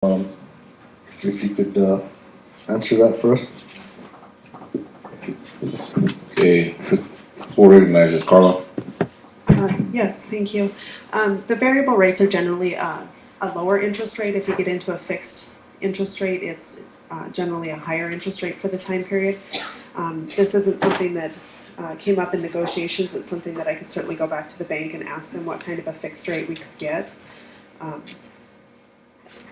If you could answer that for us. Okay, floor recognizes Carla. Yes, thank you. The variable rates are generally a lower interest rate. If you get into a fixed interest rate, it's generally a higher interest rate for the time period. This isn't something that came up in negotiations. It's something that I could certainly go back to the bank and ask them what kind of a fixed rate we could get.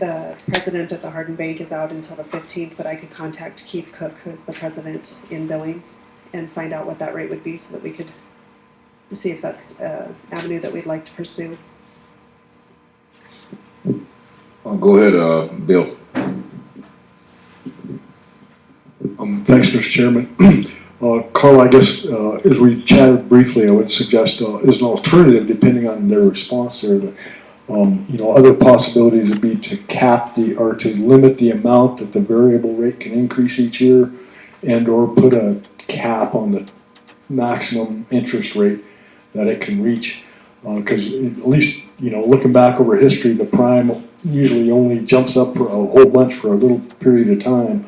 The president of the Hardin Bank is out until the 15th, but I could contact Keith Cook, who is the president in Billings, and find out what that rate would be so that we could see if that's an avenue that we'd like to pursue. Go ahead, Bill. Thanks, Mr. Chairman. Carl, I guess as we chatted briefly, I would suggest as an alternative, depending on their response there, that other possibilities would be to cap or to limit the amount that the variable rate can increase each year, and or put a cap on the maximum interest rate that it can reach. Because at least, looking back over history, the prime usually only jumps up for a whole bunch for a little period of time,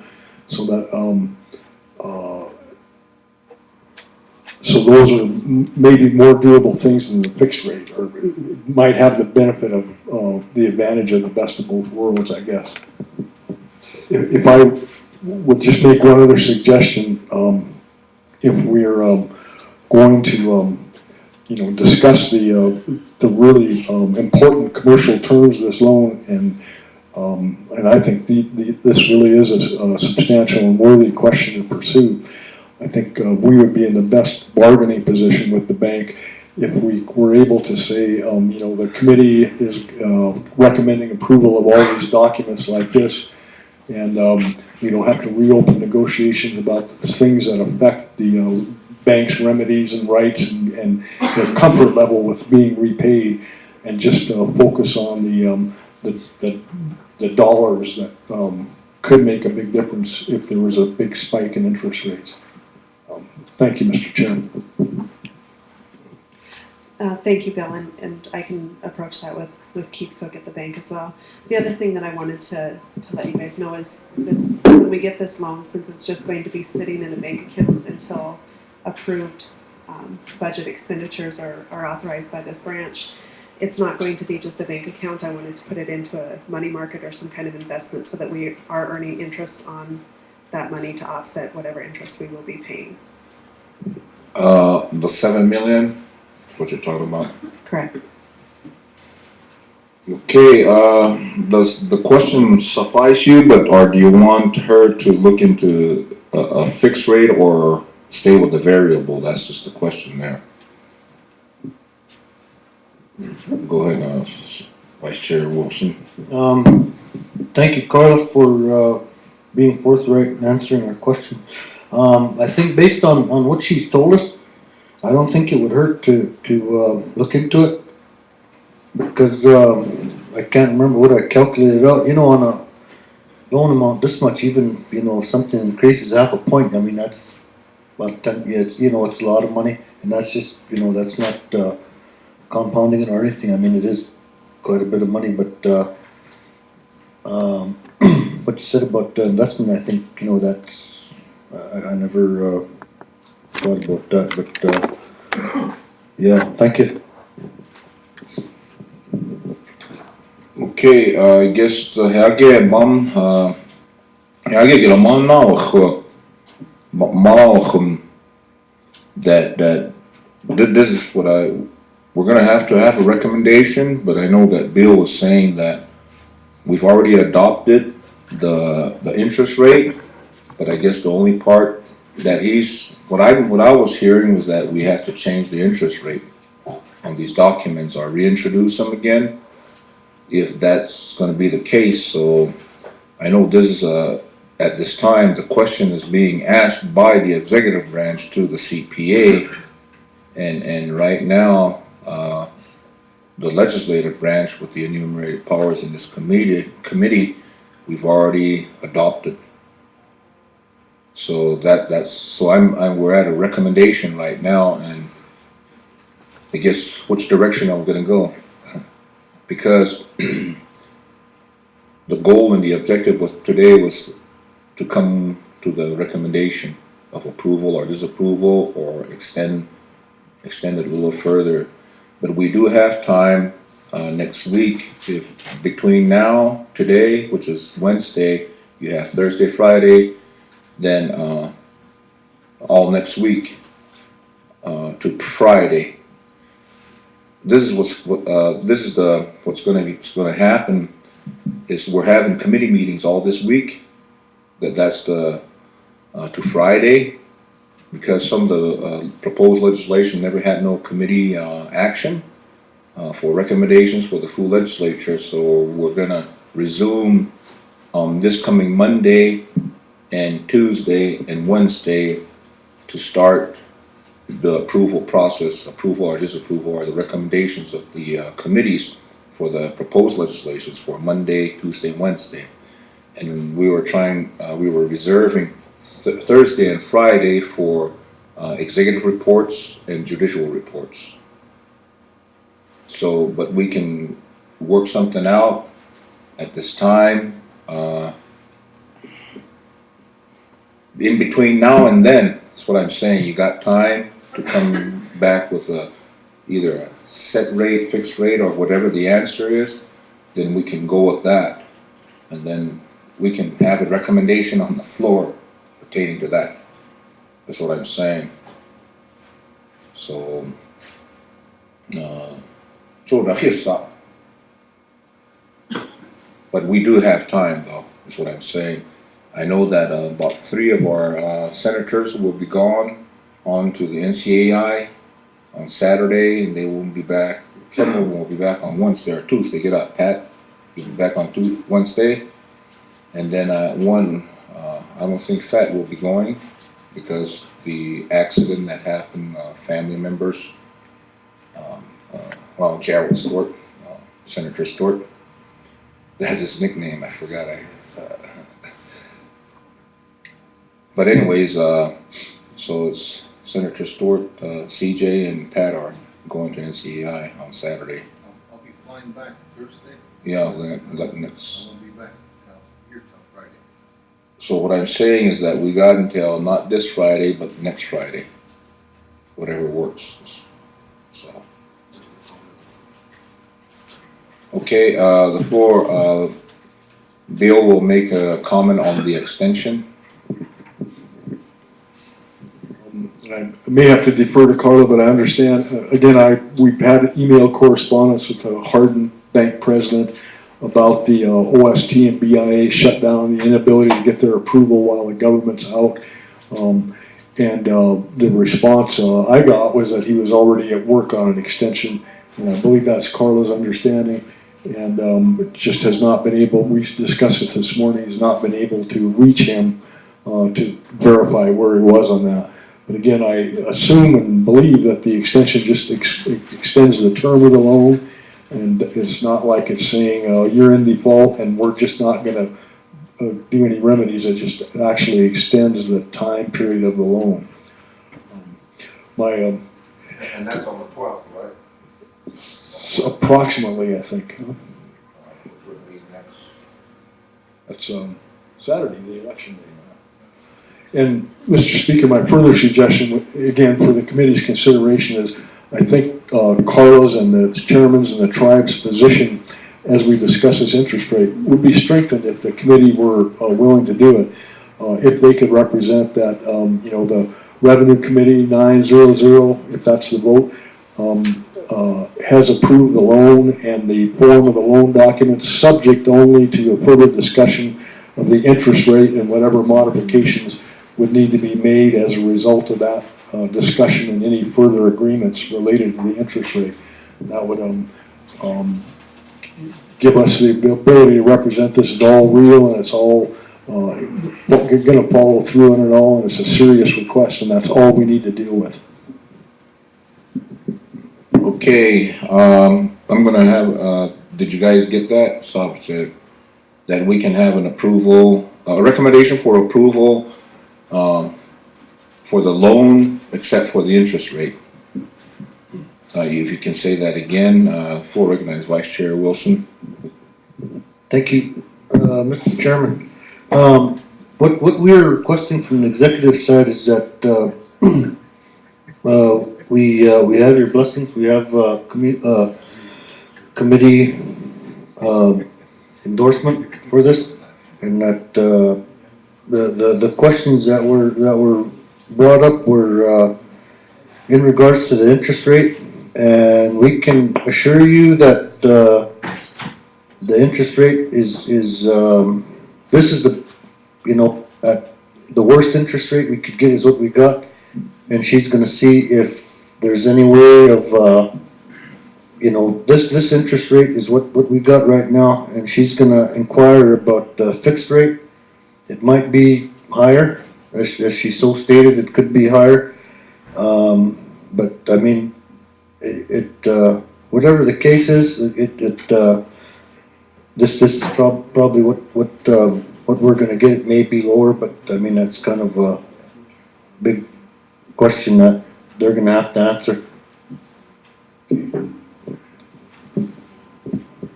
so that so those are maybe more doable things than the fixed rate, or might have the benefit of the advantage of the best of both worlds, I guess. If I would just make one other suggestion, if we're going to discuss the really important commercial terms of this loan, and I think this really is a substantial and worthy question to pursue. I think we would be in the best bargaining position with the bank if we were able to say, the committee is recommending approval of all these documents like this, and we don't have to reopen negotiations about the things that affect the bank's remedies and rights and their comfort level with being repaid, and just focus on the dollars that could make a big difference if there was a big spike in interest rates. Thank you, Mr. Chairman. Thank you, Bill, and I can approach that with Keith Cook at the bank as well. The other thing that I wanted to let you guys know is this: when we get this loan, since it's just going to be sitting in a bank account until approved budget expenditures are authorized by this branch, it's not going to be just a bank account. I wanted to put it into a money market or some kind of investment so that we are earning interest on that money to offset whatever interest we will be paying. The 7 million, what you're talking about. Correct. Okay, does the question suffice you, or do you want her to look into a fixed rate or stay with the variable? That's just the question there. Go ahead, Vice Chair Wilson. Thank you, Carla, for being forthright and answering our question. I think based on what she's told us, I don't think it would hurt to look into it, because I can't remember what I calculated out. On a loan amount this much, even if something increases half a point, I mean that's about 10. Yeah, it's a lot of money, and that's just that's not compounding it or anything. I mean it is quite a bit of money, but what you said about the investment, I think that's I never thought about that, but yeah, thank you. Okay, I guess hage man hage get a man now that this is what we're gonna have to have a recommendation, but I know that Bill was saying that we've already adopted the interest rate, but I guess the only part that what I was hearing was that we have to change the interest rate on these documents or reintroduce them again, if that's going to be the case. So I know this is at this time the question is being asked by the executive branch to the CPA, and right now the legislative branch with the enumerated powers in this committee we've already adopted. So we're at a recommendation right now, and I guess which direction are we going to go? Because the goal and the objective was today was to come to the recommendation of approval or disapproval or extend it a little further. But we do have time next week. If between now, today, which is Wednesday, you have Thursday, Friday, then all next week to Friday. This is what's going to happen is we're having committee meetings all this week. That's the to Friday, because some of the proposed legislation never had no committee action for recommendations for the full legislature. So we're gonna resume this coming Monday and Tuesday and Wednesday to start the approval process, approval or disapproval, or the recommendations of the committees for the proposed legislations for Monday, Tuesday, and Wednesday. And we were reserving Thursday and Friday for executive reports and judicial reports. So, but we can work something out at this time. In between now and then, that's what I'm saying. You got time to come back with either a set rate, fixed rate, or whatever the answer is. Then we can go with that, and then we can have a recommendation on the floor pertaining to that. That's what I'm saying. So, but we do have time, though. That's what I'm saying. I know that about 3 of our senators will be gone on to the NCAI on Saturday, and they won't be back. Some of them will be back on Wednesday or Tuesday. Get up, Pat. You'll be back on Wednesday. And then I don't think Fat will be going because the accident that happened, family members, Gerald Stewart, Senator Stewart, that's his nickname, I forgot. But anyways, so it's Senator Stewart, CJ, and Pat are going to NCAI on Saturday. I'll be flying back Thursday. Yeah, I won't be back here till Friday. So what I'm saying is that we got until not this Friday, but next Friday, whatever works. So, okay, the floor. Bill will make a comment on the extension. I may have to defer to Carla, but I understand, again, we've had email correspondence with the Hardin Bank president about the OST and BIA shutdown, the inability to get their approval while the government's out. And the response I got was that he was already at work on an extension, and I believe that's Carla's understanding. And it just has not been able, we discussed this morning, has not been able to reach him to verify where he was on that. But again, I assume and believe that the extension just extends the term of the loan, and it's not like it's saying you're in default and we're just not going to do any remedies. It just actually extends the time period of the loan. And that's on the 12th, right? Approximately, I think. Which would be next. That's Saturday, the election day. And Mr. Speaker, my further suggestion, again, for the committee's consideration is, I think Carla's and the chairman's and the tribe's position as we discuss this interest rate would be strengthened if the committee were willing to do it. If they could represent that, the Revenue Committee 900, if that's the vote, has approved the loan and the form of the loan documents, subject only to a further discussion of the interest rate and whatever modifications would need to be made as a result of that discussion and any further agreements related to the interest rate. And that would give us the ability to represent this is all real and it's all going to follow through on it all, and it's a serious request, and that's all we need to deal with. Okay, I'm gonna have, did you guys get that? So, that we can have an approval, a recommendation for approval for the loan, except for the interest rate. If you can say that again, for recognized Vice Chair Wilson. Thank you. Mr. Chairman, what we are requesting from the executive side is that, we have your blessings, we have, committee, endorsement for this, and that, the questions that were brought up were, in regards to the interest rate, and we can assure you that, the interest rate is, this is the, at the worst interest rate we could get is what we got, and she's gonna see if there's any way of, this interest rate is what we got right now, and she's gonna inquire about the fixed rate. It might be higher, as she so stated, it could be higher, but I mean, whatever the case is, this is probably what we're gonna get. It may be lower, but I mean, that's kind of a big question that they're gonna have to answer.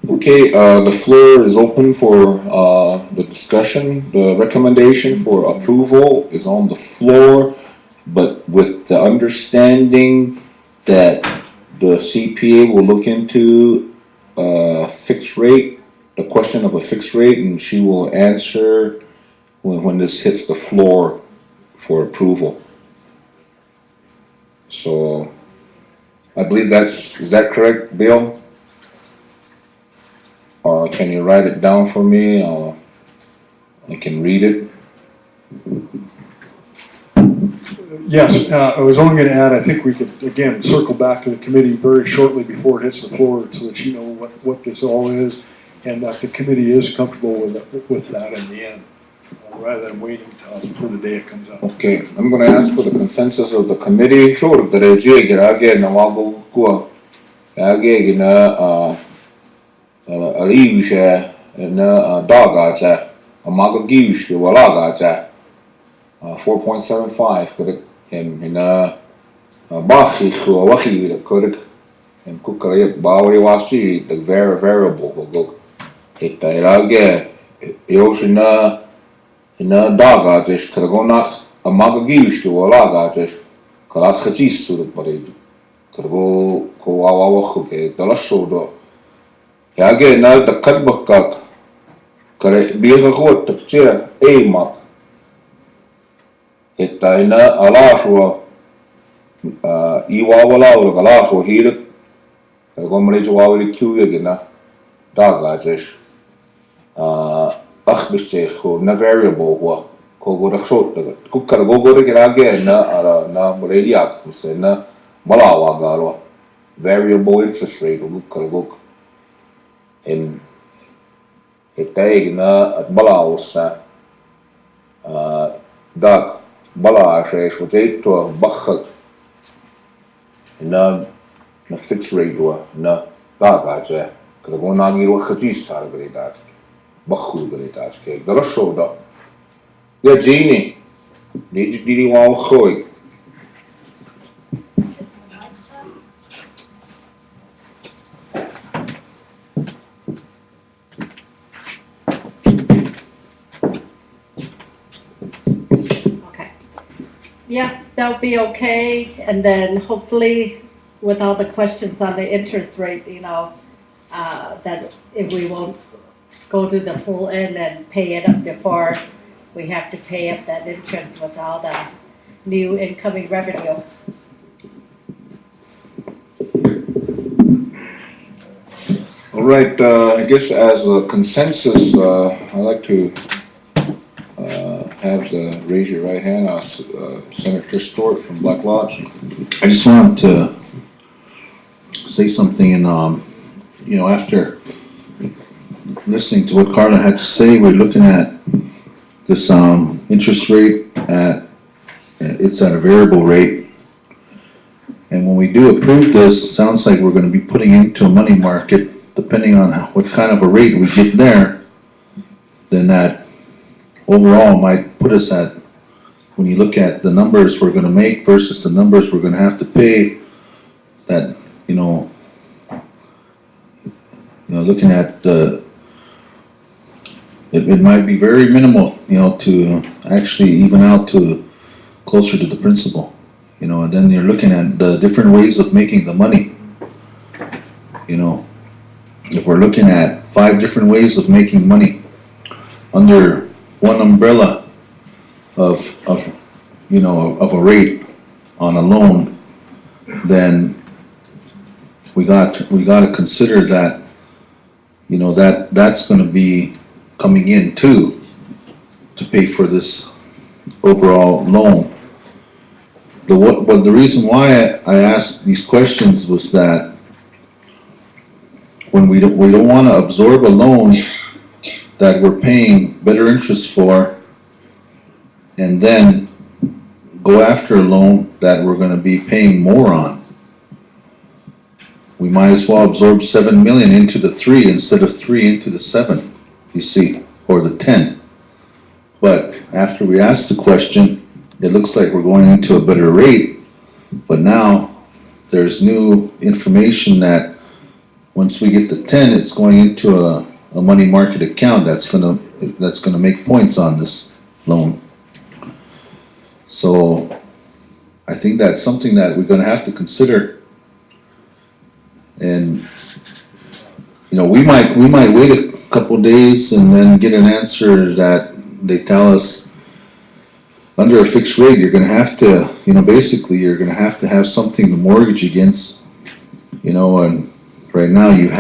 Okay, the floor is open for, the discussion. The recommendation for approval is on the floor, but with the understanding that the CPA will look into a fixed rate, the question of a fixed rate, and she will answer when this hits the floor for approval. So, I believe is that correct, Bill? Or can you write it down for me? I can read it. Yes, I was only gonna add, I think we could, again, circle back to the committee very shortly before it hits the floor, so that you know what this all is, and that the committee is comfortable with that in the end, rather than waiting for the day it comes up. Okay, I'm gonna ask for the consensus of the committee. Sure, the review, again, na wago ko. Again, aliwisha na dagacha, amaga giwisha walagacha. 4.75 correct, and bachi ko wachi correct, and kukarayak bawari washi the variable will go. It irage yoshina na dagacha kargona amaga giwisha walagacha. Kalat khachis surat paredu. Kargo ko wawa ke dalashodo. Yage na the kadbakak kare biga khot tafsir mak. Että ina alasua iwawalaula kalasua hiiret komrei wawali kiuyagina dagajes akhbistecho na variable wa kogoraksot daga kukkar gogorigirage na moreliak na malawa galo variable interest rate kukkar gog en etaigna at balawsa dag bala ashes wat eet to bakhak na fixed rate na dagaje kada go na ngiro khajis sar gre dat bakhu gre dat ke darasho da ya jini didi wa khoy Yeah, that'll be okay, and then hopefully with all the questions on the interest rate, that if we won't go to the full end and pay it up before we have to pay up that interest with all the new incoming revenue. All right, I guess as a consensus, I'd like to have raise your right hand, Senator Stewart from Black Lodge. I just wanted to say something, and after listening to what Carla had to say, we're looking at this interest rate it's at a variable rate, and when we do approve this, it sounds like we're going to be putting into a money market. Depending on what kind of a rate we get there, then that overall might put us at, when you look at the numbers we're gonna make versus the numbers we're gonna have to pay, that, looking at it might be very minimal, to actually even out to closer to the principal. And then you're looking at the different ways of making the money. If we're looking at 5 different ways of making money under one umbrella of a rate on a loan, then we got to consider that, that's gonna be coming in too, to pay for this overall loan. But the reason why I asked these questions was that when we don't wanna absorb a loan that we're paying better interest for, and then go after a loan that we're gonna be paying more on. We might as well absorb 7 million into the 3 instead of 3 into the 7, you see, or the 10. But after we ask the question, it looks like we're going into a better rate, but now there's new information that once we get the 10, it's going into a money market account that's gonna make points on this loan. So I think that's something that we're gonna have to consider. And we might wait a couple days and then get an answer that they tell us under a fixed rate you're gonna have to, basically you're gonna have to have something to mortgage against, and right now you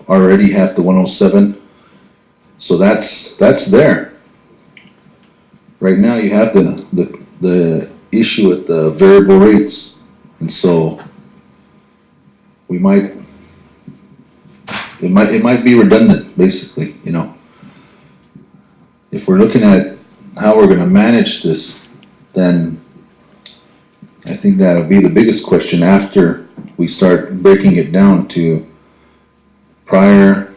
already have the 107, so that's there. Right now you have the issue with the variable rates, and so it might be redundant, basically, If we're looking at how we're gonna manage this, then I think that'll be the biggest question after we start breaking it down to Pryor,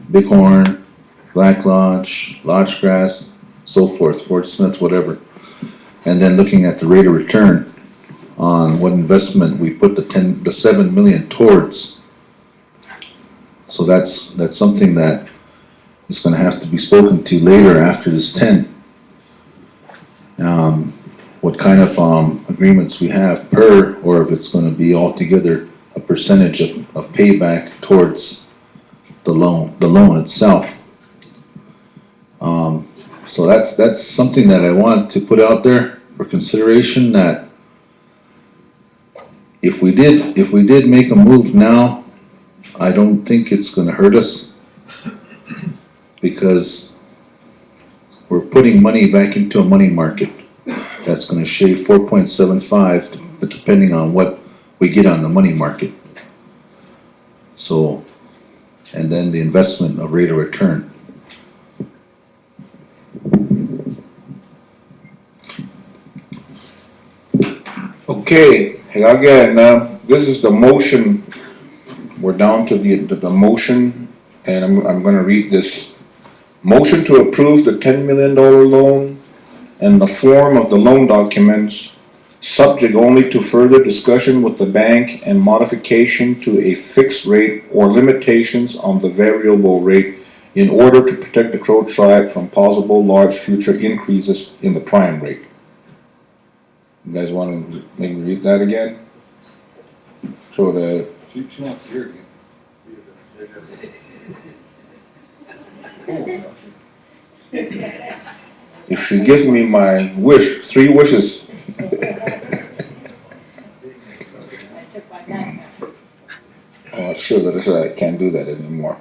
Bighorn, Black Lodge, Lodge Grass, so forth, Fort Smith, whatever. And then looking at the rate of return on what investment we put the 7 million towards. So that's something that is gonna have to be spoken to later after this 10. What kind of agreements we have per, or if it's gonna be altogether a percentage of payback towards the loan itself. So that's something that I want to put out there for consideration, that if we did make a move now, I don't think it's gonna hurt us, because we're putting money back into a money market that's gonna shave 4.75, but depending on what we get on the money market. So, and then the investment of rate of return. Okay, again, this is the motion. We're down to the motion, and I'm gonna read this. Motion to approve the $10 million loan and the form of the loan documents, subject only to further discussion with the bank and modification to a fixed rate or limitations on the variable rate, in order to protect the Crow tribe from possible large future increases in the prime rate. You guys want to maybe read that again? So She wants to hear it again. if she gives me my wish, 3 wishes. Oh, it's sure that I can't do that anymore.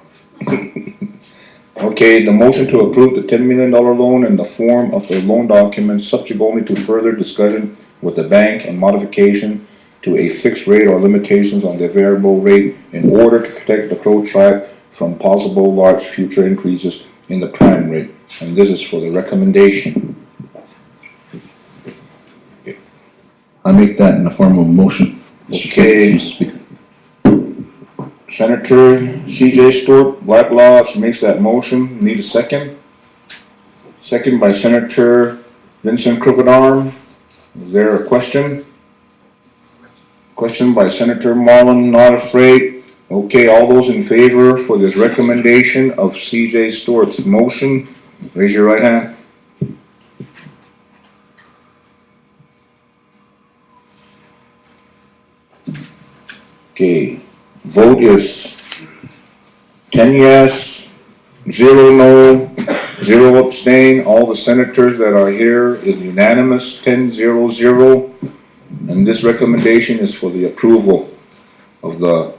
Okay, the motion to approve the $10 million loan in the form of the loan documents, subject only to further discussion with the bank and modification to a fixed rate or limitations on the variable rate, in order to protect the Crow tribe from possible large future increases in the prime rate. And this is for the recommendation. I make that in the form of a motion. Okay. Mr. Speaker. Senator C.J. Stewart, Black Lodge, makes that motion. Need a second? Second by Senator Vincent Crooked Arm. Is there a question? Question by Senator Marlin, not afraid. Okay, all those in favor for this recommendation of CJ Stort's motion, raise your right hand. Okay, vote is 10 yes, 0 no, 0 abstain. All the senators that are here is unanimous, 10-0-0. And this recommendation is for the approval of the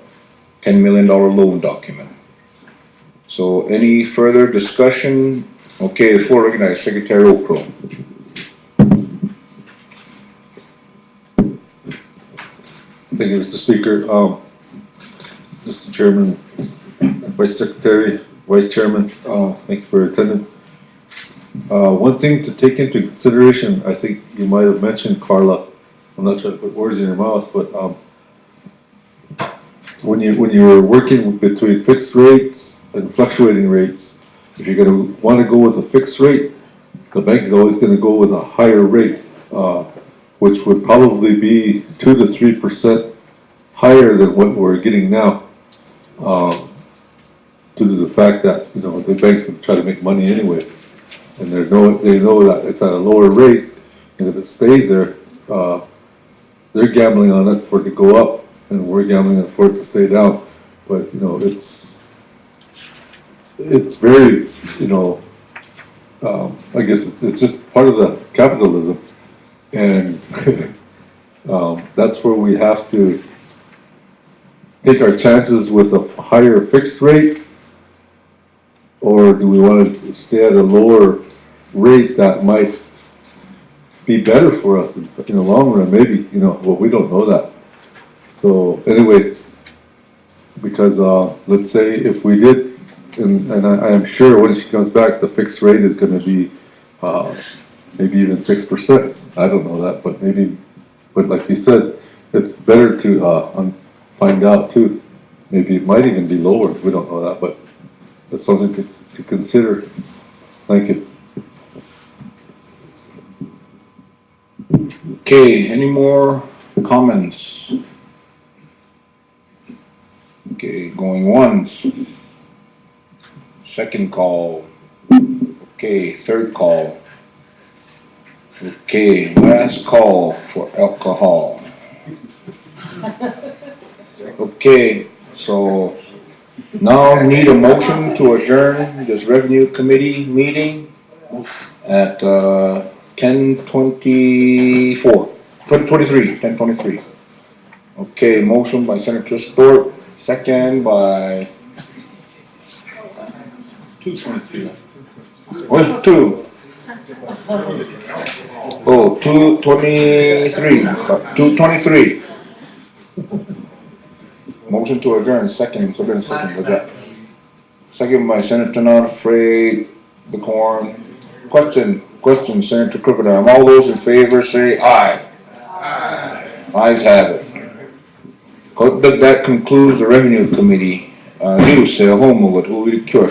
$10 million loan document. So any further discussion? Okay, before I recognize Secretary Okro. Thank you, Mr. Speaker. Mr. Chairman, Vice Secretary, Vice Chairman, thank you for your attendance. One thing to take into consideration, I think you might have mentioned, Carla, I'm not trying to put words in your mouth, but when you're working between fixed rates and fluctuating rates, if you're going to want to go with a fixed rate, the bank is always going to go with a higher rate, which would probably be 2 to 3% higher than what we're getting now, due to the fact that the banks try to make money anyway, and they know that it's at a lower rate, and if it stays there, they're gambling on it for it to go up, and we're gambling on for it to stay down. But it's very I guess it's just part of the capitalism, and that's where we have to take our chances with a higher fixed rate, or do we want to stay at a lower rate that might be better for us in the long run? Maybe, well, we don't know that. So anyway, because let's say if we did, and I am sure when she comes back, the fixed rate is going to be maybe even 6%. I don't know that, but maybe, but like you said, it's better to find out too. Maybe it might even be lower. We don't know that, but that's something to consider. Thank you. Okay, any more comments? Okay, going once. Second call. Okay, third call. Okay, last call for alcohol. Okay, so now need a motion to adjourn this revenue committee meeting at 10:23. Okay, motion by Senator Stewart, second by 223. what, two? Oh, 223. Motion to adjourn, second, was that? Second by Senator Nonafraid, the Corn. Question, Senator Crocodile. All those in favor say aye. Aye. Ayes have it. That concludes the revenue committee. News, homo, what will we cure?